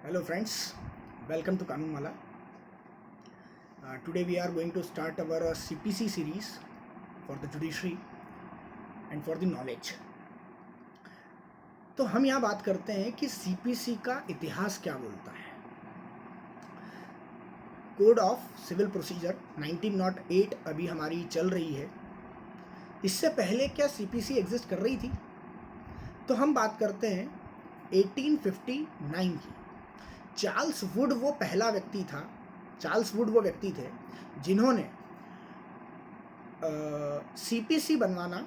Hello friends, welcome to Kanunmala. Today we are going to start our CPC series for the judiciary and for the knowledge. तो हम यहाँ बात करते हैं कि CPC का इतिहास क्या बोलता है। कोड ऑफ सिविल प्रोसीजर 1908 अभी हमारी चल रही है। इससे पहले क्या CPC एग्जिस्ट कर रही थी? तो हम बात करते हैं 1859 की। चार्ल्स वुड वो पहला व्यक्ति था, चार्ल्स वुड वो व्यक्ति थे जिन्होंने CPC बनवाना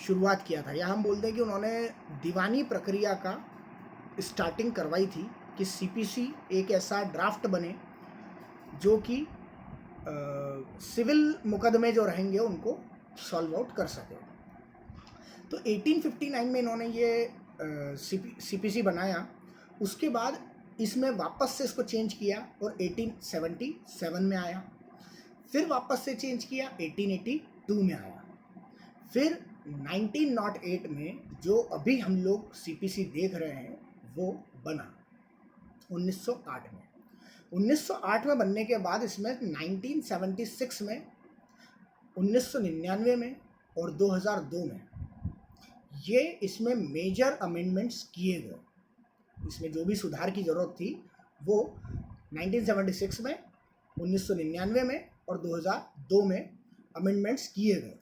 शुरुआत किया था, या हम बोलते हैं कि उन्होंने दीवानी प्रक्रिया का स्टार्टिंग करवाई थी कि CPC एक ऐसा ड्राफ्ट बने जो कि सिविल मुकदमे जो रहेंगे उनको सॉल्व आउट कर सके। तो 1859 में इन्होंने ये CPC बनाया। उसके बाद इसमें वापस से इसको चेंज किया और 1877 में आया, फिर वापस से चेंज किया 1882 में आया, फिर 1908 में जो अभी हम लोग CPC देख रहे हैं वो बना 1908 में। 1908 में बनने के बाद इसमें 1976 में, 1999 में और 2002 में ये इसमें मेजर अमेंडमेंट्स किए गए। इसमें जो भी सुधार की ज़रूरत थी वो 1976 में, 1999 में और 2002 में अमेंडमेंट्स किए गए।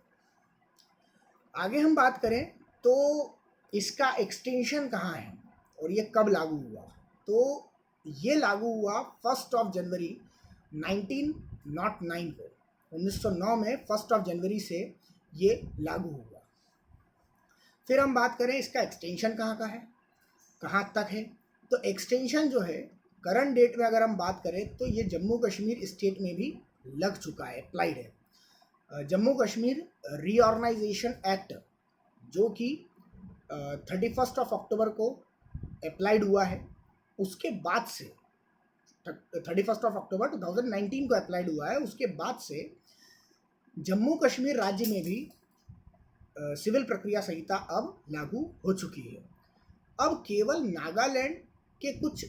आगे हम बात करें तो इसका एक्सटेंशन कहाँ है और ये कब लागू हुआ। तो ये लागू हुआ 1 जनवरी 1909 को। 1909 में 1 जनवरी से ये लागू हुआ। फिर हम बात करें इसका एक्सटेंशन कहाँ का है, कहाँ तक है। तो एक्सटेंशन जो है करंट डेट में अगर हम बात करें तो ये जम्मू कश्मीर स्टेट में भी लग चुका है, अप्लाइड है। जम्मू कश्मीर रीऑर्गेनाइजेशन एक्ट जो कि 31 अक्टूबर को अप्लाइड हुआ है, उसके बाद से 31 अक्टूबर 2019 को अप्लाइड हुआ है, उसके बाद से जम्मू कश्मीर राज्य में भी सिविल प्रक्रिया संहिता अब लागू हो चुकी है। अब केवल नागालैंड के कुछ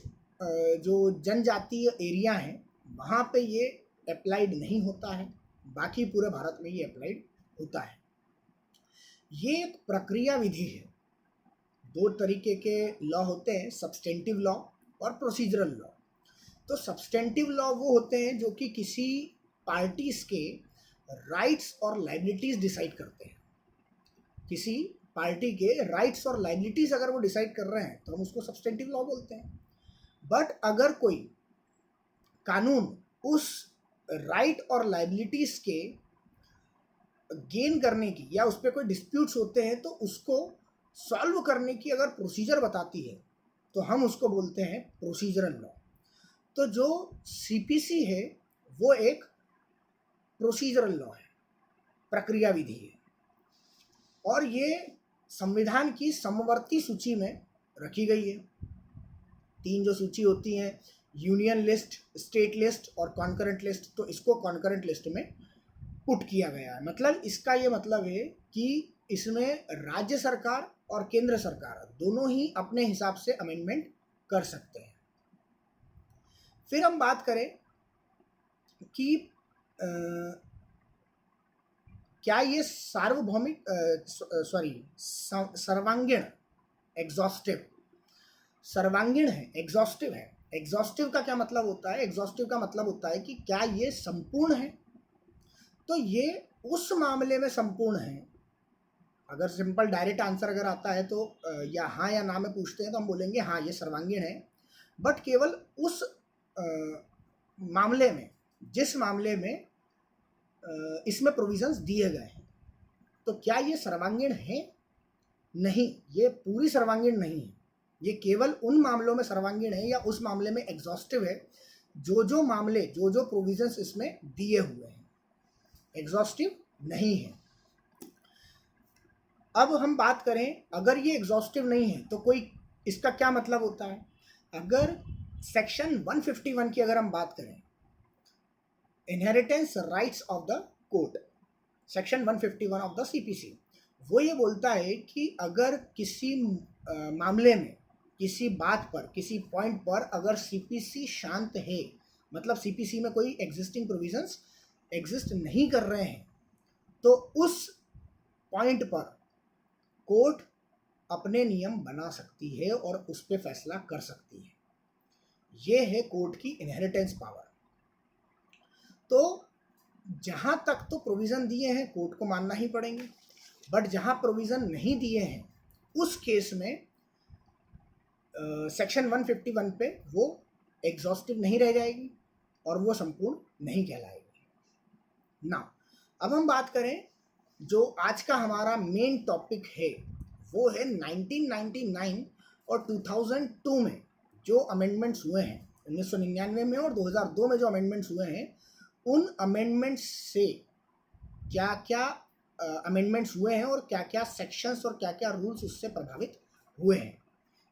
जो जनजातीय एरिया हैं वहाँ पे ये अप्लाइड नहीं होता है, बाकी पूरे भारत में ये अप्लाइड होता है। ये एक प्रक्रिया विधि है। दो तरीके के लॉ होते हैं, सब्सटेंटिव लॉ और प्रोसीजरल लॉ। तो सब्सटेंटिव लॉ वो होते हैं जो कि किसी पार्टीज के राइट्स और लायबिलिटीज डिसाइड करते हैं। किसी पार्टी के राइट्स और लायबिलिटीज अगर वो डिसाइड कर रहे हैं तो हम उसको सब्सटेंटिव लॉ बोलते हैं। बट अगर कोई कानून उस राइट और लायबिलिटीज के गेन करने की या उस पर कोई डिस्प्यूट्स होते हैं तो उसको सॉल्व करने की अगर प्रोसीजर बताती है तो हम उसको बोलते हैं प्रोसीजरल लॉ। तो जो CPC है वो एक प्रोसीजरल लॉ है, प्रक्रिया विधि है, और ये संविधान की समवर्ती सूची में रखी गई है। 3 जो सूची होती हैं, यूनियन लिस्ट, स्टेट लिस्ट और कॉन्करेंट लिस्ट, तो इसको कॉन्करेंट लिस्ट में पुट किया गया है। मतलब इसका ये मतलब है कि इसमें राज्य सरकार और केंद्र सरकार दोनों ही अपने हिसाब से अमेंडमेंट कर सकते हैं। फिर हम बात करें कि क्या ये सार्वभौमिक सर्वांगीण सर्वांगीण है, एग्जॉस्टिव है। एग्जॉस्टिव का क्या मतलब होता है? एग्जॉस्टिव का मतलब होता है कि क्या ये संपूर्ण है। तो ये उस मामले में संपूर्ण है। अगर सिंपल डायरेक्ट आंसर अगर आता है तो या हाँ या ना में पूछते हैं तो हम बोलेंगे हाँ ये सर्वांगीण है। बट केवल उस मामले में जिस मामले में इसमें प्रोविजंस दिए गए हैं। तो क्या ये सर्वांगीण है? नहीं, ये पूरी सर्वांगीण नहीं है। ये केवल उन मामलों में सर्वांगीण है या उस मामले में एग्जॉस्टिव है जो मामले जो प्रोविजंस इसमें दिए हुए हैं, एग्जॉस्टिव नहीं है। अब हम बात करें अगर ये एग्जॉस्टिव नहीं है तो कोई इसका क्या मतलब होता है। अगर सेक्शन 151 की अगर हम बात करें, inheritance rights of the court, section 151 of the CPC, वो ये बोलता है कि अगर किसी मामले में किसी बात पर, किसी पॉइंट पर अगर सीपीसी शांत है, मतलब सीपीसी में कोई एग्जिस्टिंग प्रोविजंस एग्जिस्ट नहीं कर रहे हैं, तो उस पॉइंट पर कोर्ट अपने नियम बना सकती है और उस पर फैसला कर सकती है। ये है कोर्ट की इनहेरिटेंस पावर। तो जहाँ तक तो प्रोविज़न दिए हैं कोर्ट को मानना ही पड़ेंगे, बट जहाँ प्रोविज़न नहीं दिए हैं उस केस में सेक्शन 151 पे वो एग्जॉस्टिव नहीं रह जाएगी और वो संपूर्ण नहीं कहलाएगी ना। अब हम बात करें जो आज का हमारा मेन टॉपिक है, वो है 1999 और 2002 में जो अमेंडमेंट्स हुए हैं, 1999 में और 2002 में जो अमेंडमेंट्स हुए हैं, उन अमेंडमेंट्स से क्या क्या अमेंडमेंट्स हुए हैं और क्या क्या सेक्शंस और क्या क्या रूल्स उससे प्रभावित हुए हैं,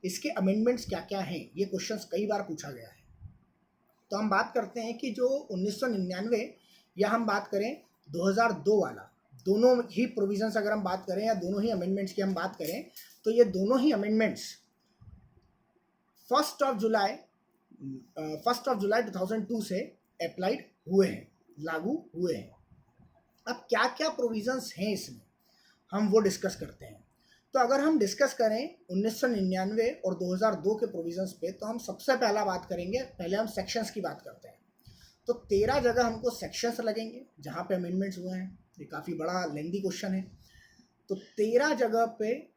इसके अमेंडमेंट्स क्या क्या हैं, ये क्वेश्चंस कई बार पूछा गया है। तो हम बात करते हैं कि जो 1999 या हम बात करें 2002 वाला, दोनों ही प्रोविजंस अगर हम बात करें या दोनों ही अमेंडमेंट्स की हम बात करें, तो ये दोनों ही अमेंडमेंट्स 1 जुलाई 2002 से अप्लाइड हुए हैं, लागू हुए हैं। अब क्या क्या प्रोविजंस हैं इसमें, हम वो डिस्कस करते हैं। तो अगर हम डिस्कस करें 1999 और 2002 के प्रोविजंस पे, तो हम सबसे पहला बात करेंगे, पहले हम सेक्शंस की बात करते हैं। तो 13 जगह हमको सेक्शंस लगेंगे जहाँ पे अमेंडमेंट्स हुए हैं। ये काफ़ी बड़ा लेंदी क्वेश्चन है। तो 13 जगह पे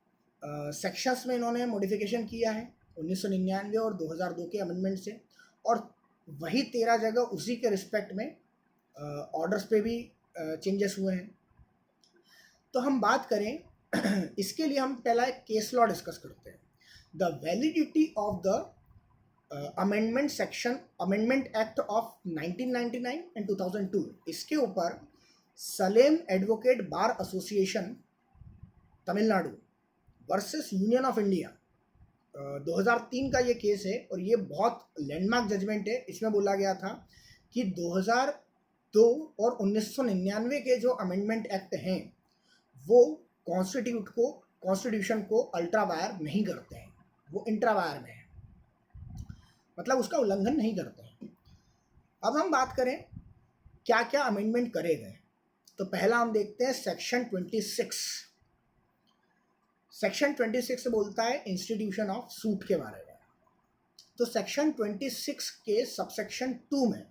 सेक्शंस में इन्होंने मॉडिफिकेशन किया है 1999 और 2002 के अमेंडमेंट से, और वही 13 जगह उसी के रिस्पेक्ट में ऑर्डर्स पे भी चेंजेस हुए हैं। तो हम बात करें इसके लिए हम पहला एक केस लॉ डिस्कस करते हैं, the validity of the amendment act of 1999 and 2002। इसके ऊपर Salem advocate bar association Tamil Nadu versus union of India 2003 का ये केस है, और ये बहुत लैंडमार्क जजमेंट है। इसमें बोला गया था कि 2002 और 1999 के जो अमेंडमेंट एक्ट हैं वो कॉन्स्टिट्यूशन को अल्ट्रा वायर नहीं करते हैं, वो इंट्रा वायर में है, मतलब उसका उल्लंघन नहीं करते हैं। अब हम बात करें क्या क्या अमेंडमेंट करे गए, तो पहला हम देखते हैं सेक्शन 26। सेक्शन 26 बोलता है इंस्टीट्यूशन ऑफ सूट के बारे में। तो सेक्शन 26 के सबसेक्शन 2 में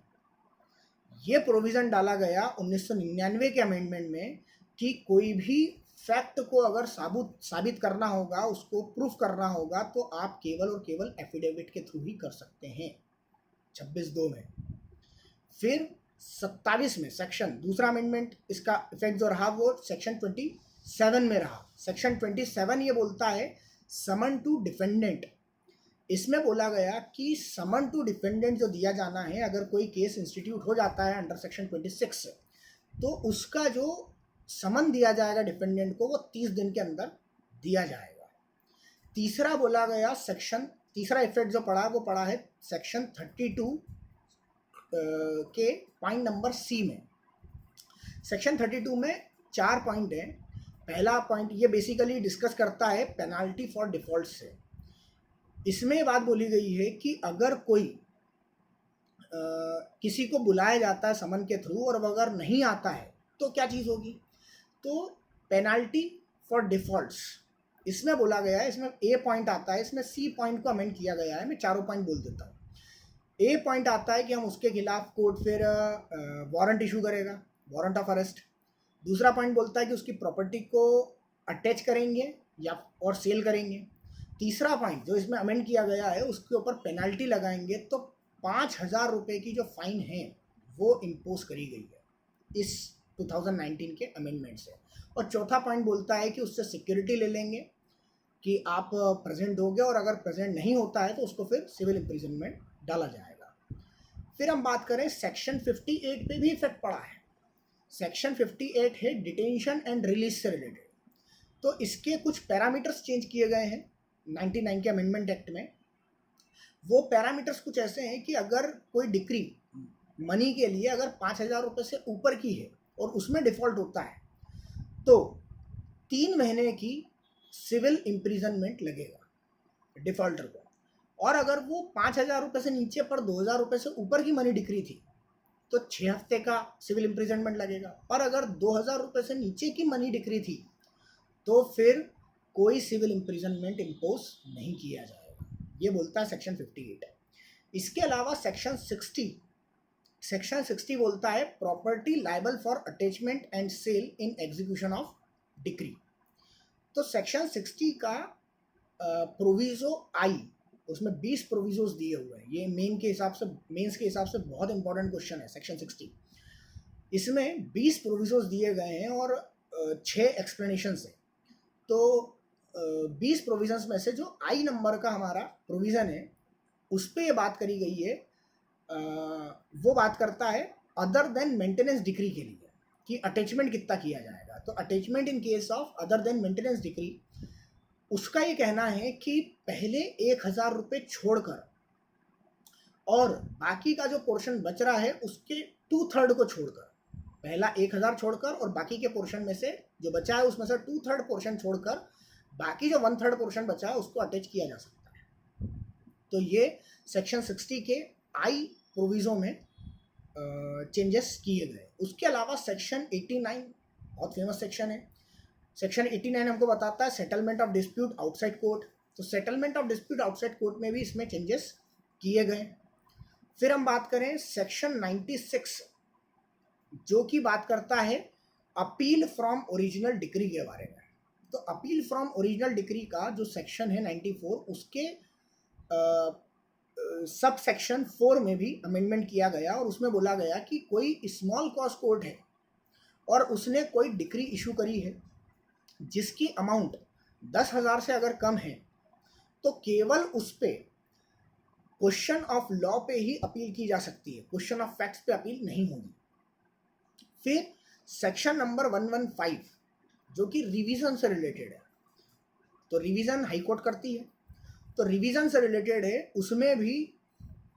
ये प्रोविज़न डाला गया 1999 के अमेंडमेंट में कि कोई भी फैक्ट को अगर साबित करना होगा, उसको प्रूफ करना होगा, तो आप केवल और केवल एफिडेविट के थ्रू ही कर सकते हैं 26(2) में। फिर 27 में सेक्शन दूसरा अमेंडमेंट, इसका इफेक्ट जो रहा वो सेक्शन 27 में रहा। सेक्शन 27 ये बोलता है समन टू डिफेंडेंट। इसमें बोला गया कि समन टू डिफेंडेंट जो दिया जाना है, अगर कोई केस इंस्टीट्यूट हो जाता है अंडर सेक्शन 26, तो उसका जो समन दिया जाएगा डिफेंडेंट को, वो 30 दिन के अंदर दिया जाएगा। तीसरा बोला गया तीसरा इफेक्ट जो पड़ा वो पड़ा है सेक्शन 32 के पॉइंट नंबर सी में। सेक्शन 32 में 4 पॉइंट हैं। पहला पॉइंट ये बेसिकली डिस्कस करता है पेनाल्टी फॉर डिफॉल्ट से। इसमें बात बोली गई है कि अगर कोई किसी को बुलाया जाता है समन के थ्रू और अगर नहीं आता है तो क्या चीज़ होगी, तो पेनाल्टी फॉर डिफॉल्ट्स इसमें बोला गया है। इसमें ए पॉइंट आता है, इसमें सी पॉइंट को अमेंड किया गया है। मैं चारों पॉइंट बोल देता हूँ। ए पॉइंट आता है कि हम उसके खिलाफ कोर्ट फिर वारंट इशू करेगा, वारंट ऑफ अरेस्ट। दूसरा पॉइंट बोलता है कि उसकी प्रॉपर्टी को अटैच करेंगे या और सेल करेंगे। तीसरा पॉइंट जो इसमें अमेंड किया गया है, उसके ऊपर पेनल्टी लगाएंगे, तो 5,000 रुपये की जो फाइन है वो इम्पोज करी गई है इस 2019 के अमेंडमेंट से। और चौथा पॉइंट बोलता है कि उससे सिक्योरिटी ले लेंगे कि आप प्रेजेंट दोगे, और अगर प्रेजेंट नहीं होता है तो उसको फिर सिविल इम्प्रिजनमेंट डाला जाएगा। फिर हम बात करें सेक्शन 58 पे भी इफेक्ट पड़ा है। सेक्शन 58 है डिटेंशन एंड रिलीज से रिलेटेड। तो इसके कुछ पैरामीटर्स चेंज किए गए हैं 99 के अमेंडमेंट एक्ट में। वो पैरामीटर्स कुछ ऐसे हैं कि अगर कोई डिक्री मनी के लिए अगर 5,000 रुपये से ऊपर की है और उसमें डिफ़ॉल्ट होता है, तो 3 महीने की सिविल इम्प्रिजनमेंट लगेगा डिफ़ॉल्टर को। और अगर वो 5,000 रुपये से नीचे पर 2,000 रुपये से ऊपर की मनी डिक्री थी तो 6 हफ्ते का सिविल इम्प्रिजनमेंट लगेगा। और अगर 2,000 रुपये से नीचे की मनी डिक्री थी तो फिर कोई सिविल इम्प्रिजनमेंट इम्पोज नहीं किया जाएगा। ये बोलता है सेक्शन 58। इसके अलावा सेक्शन 60 बोलता है property liable for attachment and sale in execution of decree. तो सेक्शन 60 का प्रोविजो आई, उसमें 20 प्रोविजोस दिए हुए हैं। ये मेंस के हिसाब से बहुत इंपॉर्टेंट क्वेश्चन है सेक्शन 60। इसमें 20 प्रोविजोस दिए गए हैं और 6 एक्सप्लेनेशंस हैं। तो 20 प्रोविजंस में से जो आई नंबर का हमारा प्रोविज़न है उस पर ये बात करी गई है। वो बात करता है अदर देन मेंटेनेंस डिक्री के लिए कि अटैचमेंट कितना किया जाएगा। तो attachment in case of other than maintenance decree, उसका ये कहना है कि पहले 1,000 रुपये छोड़कर और बाकी का जो पोर्शन बच रहा है उसके 2/3 को छोड़कर, पहला 1,000 छोड़कर और बाकी के पोर्शन में से जो बचा है उसमें से 2/3 पोर्शन छोड़कर बाकी जो 1/3 पोर्शन बचा है उसको अटैच किया जा सकता है। तो ये सेक्शन 60 के आई प्रोविजो में चेंजेस किए गए। उसके अलावा सेक्शन 89 बहुत फेमस सेक्शन है। सेक्शन 89 हमको बताता है settlement of dispute outside court. तो settlement of dispute outside court में भी इसमें चेंजेस किए गए। फिर हम बात करें सेक्शन 96 जो कि बात करता है अपील फ्रॉम ओरिजिनल डिक्री के बारे में। तो अपील फ्रॉम ओरिजिनल डिक्री का जो सेक्शन है 94, उसके सब सेक्शन 4 में भी अमेंडमेंट किया गया और उसमें बोला गया कि कोई स्मॉल कॉज कोर्ट है और उसने कोई डिक्री इशू करी है जिसकी अमाउंट 10,000 से अगर कम है तो केवल उस पे क्वेश्चन ऑफ लॉ पे ही अपील की जा सकती है, क्वेश्चन ऑफ फैक्ट्स पे अपील नहीं होगी। फिर सेक्शन नंबर 115 जो कि रिवीजन से रिलेटेड है। तो रिवीजन हाई कोर्ट करती है, तो रिवीजन से रिलेटेड है, उसमें भी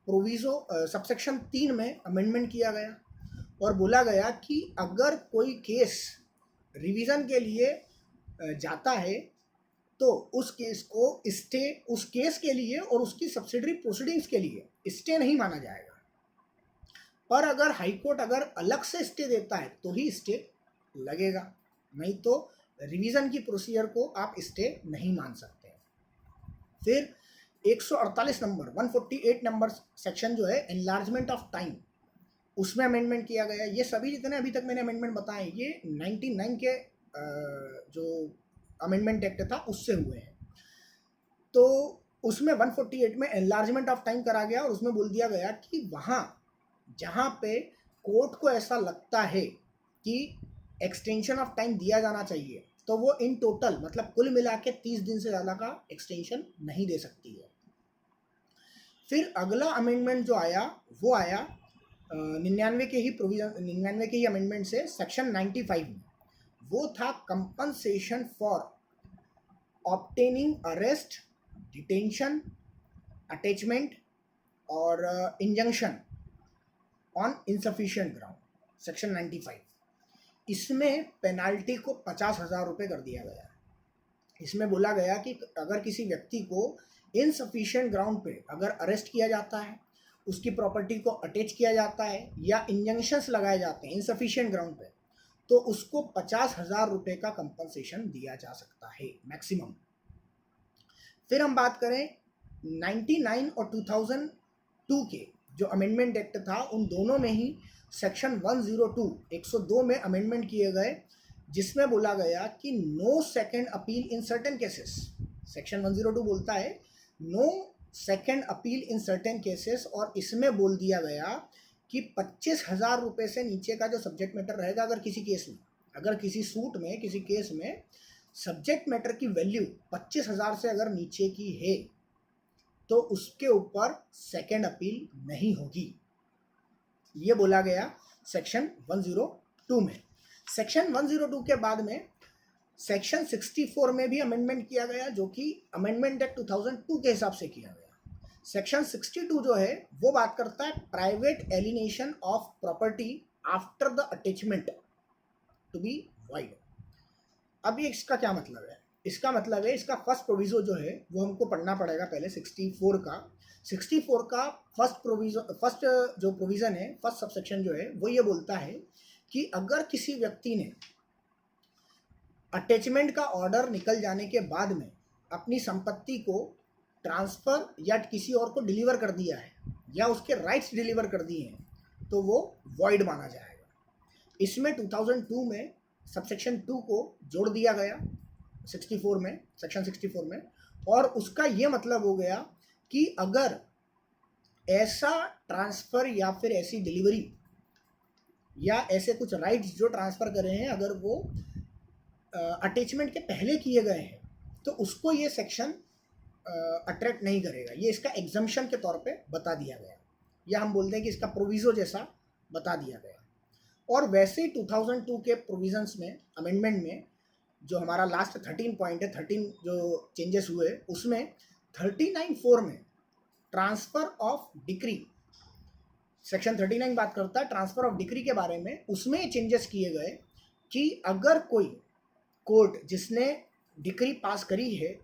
प्रोविजो सबसेक्शन 3 में अमेंडमेंट किया गया और बोला गया कि अगर कोई केस रिवीजन के लिए जाता है तो उस केस को स्टे, उस केस के लिए और उसकी सब्सिडरी प्रोसीडिंग्स के लिए स्टे नहीं माना जाएगा। पर अगर हाई कोर्ट अगर अलग से स्टे देता है तो ही स्टे लगेगा, नहीं तो रिवीजन की प्रोसीजर को आप स्टे नहीं मान सकते। फिर 148 नंबर 148 नंबर सेक्शन जो है एनलार्जमेंट ऑफ टाइम, उसमें अमेंडमेंट किया गया। ये सभी जितने अभी तक मैंने अमेंडमेंट बताए ये 99 के जो अमेंडमेंट एक्ट था उससे हुए हैं। तो उसमें 148 में एनलार्जमेंट ऑफ टाइम करा गया और उसमें बोल दिया गया कि वहाँ जहाँ पे कोर्ट को ऐसा लगता है कि एक्सटेंशन ऑफ टाइम दिया जाना चाहिए तो वो इन टोटल मतलब कुल मिला के 30 दिन से ज़्यादा का एक्सटेंशन नहीं दे सकती है। फिर अगला अमेंडमेंट जो आया वो आया 99 के ही अमेंडमेंट से सेक्शन 95 में। वो था compensation for obtaining arrest, detention, attachment और injunction on insufficient ground, section 95। इसमें पेनाल्टी को 50,000 रुपये कर दिया गया। इसमें बोला गया कि अगर किसी व्यक्ति को इनसफिशिएंट ग्राउंड पे अगर अरेस्ट किया जाता है, उसकी प्रॉपर्टी को अटैच किया जाता है या इंजंक्शंस लगाए जाते हैं इनसफिशिएंट ग्राउंड पे, तो उसको 50,000 रुपये का कंपनसेशन दिया जा सकता है मैक्सिमम। फिर हम बात करें 99 और 2002 के जो अमेंडमेंट एक्ट था उन दोनों में ही सेक्शन 102 में अमेंडमेंट किए गए, जिसमें बोला गया कि no second appeal in certain cases. Section 102 बोलता है no second appeal in certain cases, और इसमें बोल दिया गया कि 25,000 रुपये से नीचे का जो सब्जेक्ट मैटर रहेगा अगर किसी केस में, अगर किसी सूट में किसी केस में सब्जेक्ट मैटर की वैल्यू 25,000 से अगर नीचे की है तो उसके ऊपर सेकंड अपील नहीं होगी। ये बोला गया सेक्शन 102 में। सेक्शन 102 के बाद में सेक्शन 64 में भी अमेंडमेंट किया गया जो कि अमेंडमेंट एक्ट 2002 के हिसाब से किया गया। सेक्शन 62 जो है वो बात करता है private alienation of property after the attachment to be void. अब ये इसका क्या मतलब है? इसका मतलब है, इसका फर्स्ट प्रोविजो जो है वो हमको पढ़ना पड़ेगा पहले 64 का, 64 का फर्स्ट जो प्रोविज़न है, फर्स्ट सबसेक्शन जो है वो ये बोलता है कि अगर किसी व्यक्ति ने अटैचमेंट का ऑर्डर निकल जाने के बाद में अपनी संपत्ति को ट्रांसफ़र या किसी और को डिलीवर कर दिया है या उसके राइट्स डिलीवर कर दिए हैं, तो वो वॉइड माना जाएगा। इसमें 2002 में सबसेक्शन 2 को जोड़ दिया गया 64 में, सेक्शन 64 में, और उसका ये मतलब हो गया कि अगर ऐसा ट्रांसफ़र या फिर ऐसी डिलीवरी या ऐसे कुछ राइट्स जो ट्रांसफ़र कर रहे हैं अगर वो अटैचमेंट के पहले किए गए हैं तो उसको ये सेक्शन अट्रैक्ट नहीं करेगा। ये इसका एग्जम्पशन के तौर पे बता दिया गया, या हम बोलते हैं कि इसका प्रोविज़ो जैसा बता दिया गया। और वैसे ही 2002 के प्रोविजंस में, अमेंडमेंट में, जो हमारा लास्ट 13 पॉइंट है, 13 जो चेंजेस हुए उसमें 39(4) में ट्रांसफ़र ऑफ डिक्री, सेक्शन 39 बात करता है ट्रांसफ़र ऑफ डिक्री के बारे में। उसमें चेंजेस किए गए कि अगर कोई कोर्ट जिसने डिक्री पास करी है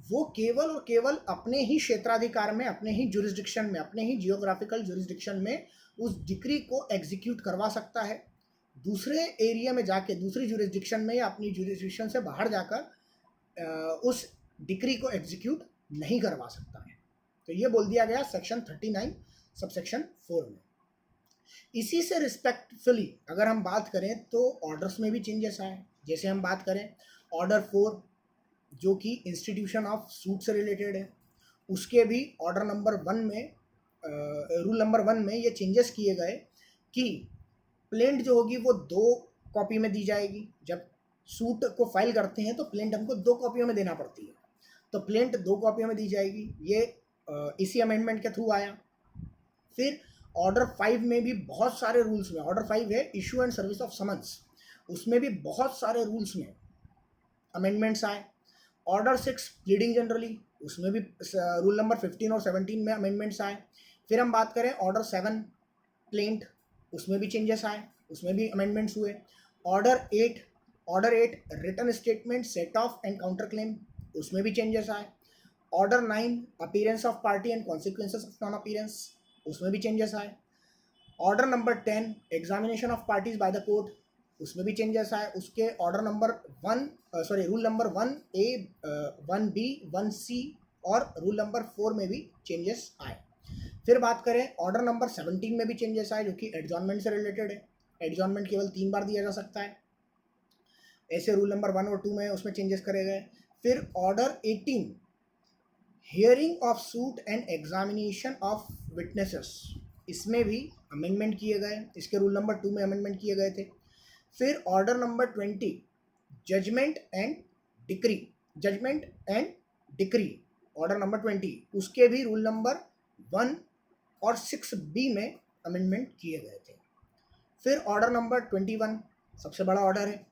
वो केवल और केवल अपने ही क्षेत्राधिकार में, अपने ही जुरिस्डिक्शन में, अपने ही जियोग्राफिकल जुरिस्डिक्शन में उस डिक्री को एग्जीक्यूट करवा सकता है। दूसरे एरिया में जाके, दूसरी जुरिस्डिक्शन में या अपनी जुरिस्डिक्शन से बाहर जाकर उस डिक्री को एग्जीक्यूट नहीं करवा सकता है। तो ये बोल दिया गया सेक्शन 39 सबसेक्शन 4 में। इसी से रिस्पेक्टफुली अगर हम बात करें तो ऑर्डर्स में भी चेंजेस आए। जैसे हम बात करें ऑर्डर 4 जो कि इंस्टीट्यूशन ऑफ सूट से रिलेटेड है, उसके भी ऑर्डर नंबर 1 में, रूल नंबर 1 में ये चेंजेस किए गए कि प्लेंट जो होगी वो 2 कॉपी में दी जाएगी। जब सूट को फाइल करते हैं तो प्लेंट हमको 2 कॉपियों में देना पड़ती है, तो प्लेंट 2 कॉपियों में दी जाएगी। ये इसी अमेंडमेंट के थ्रू आया। फिर ऑर्डर 5 में भी बहुत सारे रूल्स में, ऑर्डर 5 है issue and service of summons, उसमें भी बहुत सारे रूल्स में अमेंडमेंट्स आए। ऑर्डर 6 प्लीडिंग जनरली, उसमें भी रूल नंबर 15 और 17 में अमेंडमेंट्स आए। फिर हम बात करें ऑर्डर 7 प्लेंट, उसमें भी चेंजेस आए, उसमें भी अमेंडमेंट्स हुए। Order 8 written statement set off and counter claim, उसमें भी चेंजेस आए। Order 9 appearance of party and consequences of non appearance, उसमें भी चेंजेस आए। Order number 10 examination of parties by the court, उसमें भी चेंजेस आए। उसके order number rule number 1A, 1B, 1C और रूल नंबर 4 में भी चेंजेस आए। फिर बात करें ऑर्डर नंबर 17 में भी चेंजेस आए जो कि एडजॉर्नमेंट से रिलेटेड है। एडजॉर्नमेंट केवल 3 बार दिया जा सकता है, ऐसे रूल नंबर 1 और 2 में उसमें चेंजेस करे गए। फिर order 18 hearing of suit and examination of witnesses, इसमें भी अमेंडमेंट किए गए, इसके रूल नंबर 2 में अमेंडमेंट किए गए थे। फिर order number 20 judgment and decree, order number 20, उसके भी रूल नंबर 1 और 6B में अमेंडमेंट किए गए थे। फिर ऑर्डर नंबर 21 सबसे बड़ा ऑर्डर है,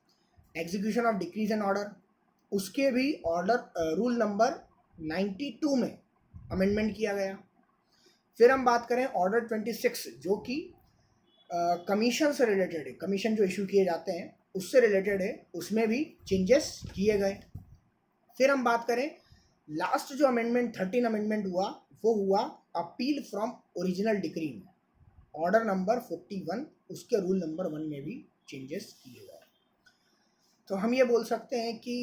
execution of decrease and order, उसके भी रूल नंबर 92 में अमेंडमेंट किया गया। फिर हम बात करें ऑर्डर 26 जो कि कमीशन से रिलेटेड है, कमीशन जो इशू किए जाते हैं उससे रिलेटेड है, उसमें भी चेंजेस किए गए। फिर हम बात करें लास्ट जो अमेंडमेंट 13 अमेंडमेंट हुआ वो हुआ अपील फ्रॉम ओरिजिनल डिक्री में, ऑर्डर नंबर 41, उसके रूल नंबर 1 में भी चेंजेस किए गए। तो हम ये बोल सकते हैं कि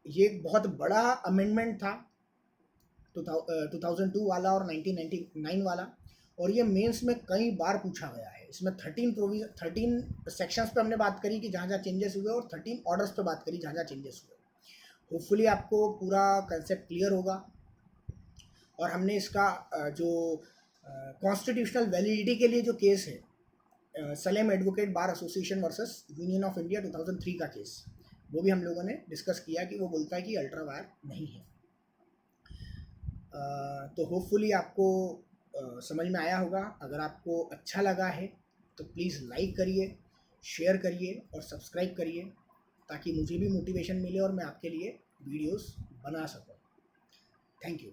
ये एक बहुत बड़ा अमेंडमेंट था 2002 वाला और 1999 वाला, और ये मेंस में कई बार पूछा गया है। इसमें 13 सेक्शंस पे हमने बात करी कि जहाँ जहाँ चेंजेस हुए, और 13 ऑर्डर्स पे बात करी जहाँ जहाँ चेंजेस हुए। होपफुली आपको पूरा कंसेप्ट क्लियर होगा, और हमने इसका जो कॉन्स्टिट्यूशनल वैलिडिटी के लिए जो केस है Salem advocate bar association versus union of India 2003 का केस, वो भी हम लोगों ने डिस्कस किया कि वो बोलता है कि अल्ट्रा वायर नहीं है। तो होपफुली आपको समझ में आया होगा। अगर आपको अच्छा लगा है तो प्लीज़ लाइक करिए, शेयर करिए और सब्सक्राइब करिए, ताकि मुझे भी मोटिवेशन मिले और मैं आपके लिए वीडियोस बना सकूं। Thank you.